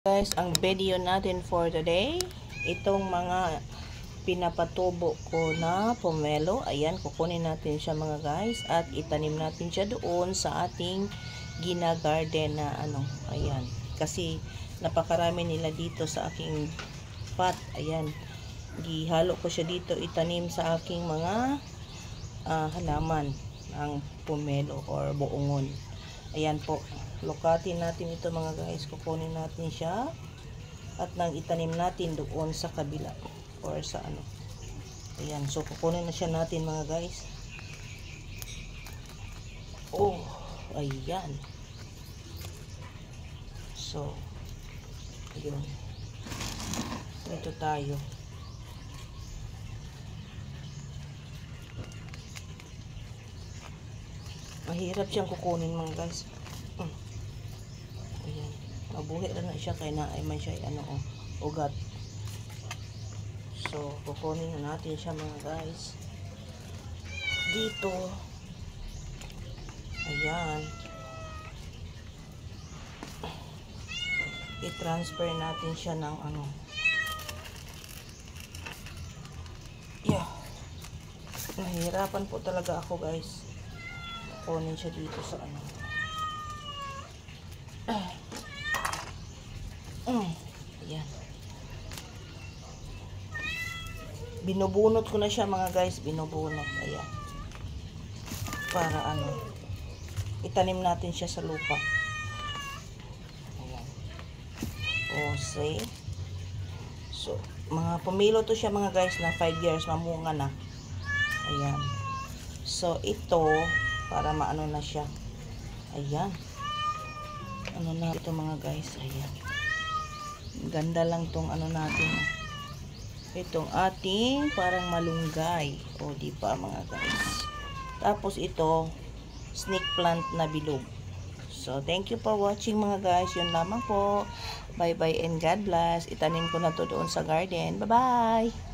Guys, ang video natin for today, itong mga pinapatubo ko na pomelo, ayan, kukunin natin siya mga guys at itanim natin siya doon sa ating gina-garden na ayan, kasi napakarami nila dito sa aking pot, ayan, gihalo ko siya dito, itanim sa aking mga halaman ng pomelo or buongon. Ayan po, lukatin natin ito mga guys, kukunin natin siya at nang itanim natin doon sa kabila or sa ayan, so kukunin na siya natin mga guys. Oh, ayan, so ayun, dito tayo. Mahirap siyang kukunin mga guys. Ayan, mabuhi na siya kaya na ay man siya ugat. So kukunin na natin siya mga guys dito. Ayan, i-transfer natin siya ng yeah, nahihirapan po talaga ako guys, kunin siya dito sa ayan, binubunot ko na siya mga guys, binubunot, ayan, para itanim natin siya sa lupa. Ayan, o say, so mga pumilo to siya mga guys na 5 years mamunga na. Ayan, so ito para maano na siya. Ayan, na ito mga guys. Ayan, ganda lang tong natin, itong ating parang malunggay, o di ba mga guys. Tapos ito snake plant na bilog. So thank you for watching mga guys, yun lamang po, bye bye and God bless. Itanim ko na to doon sa garden. Bye bye.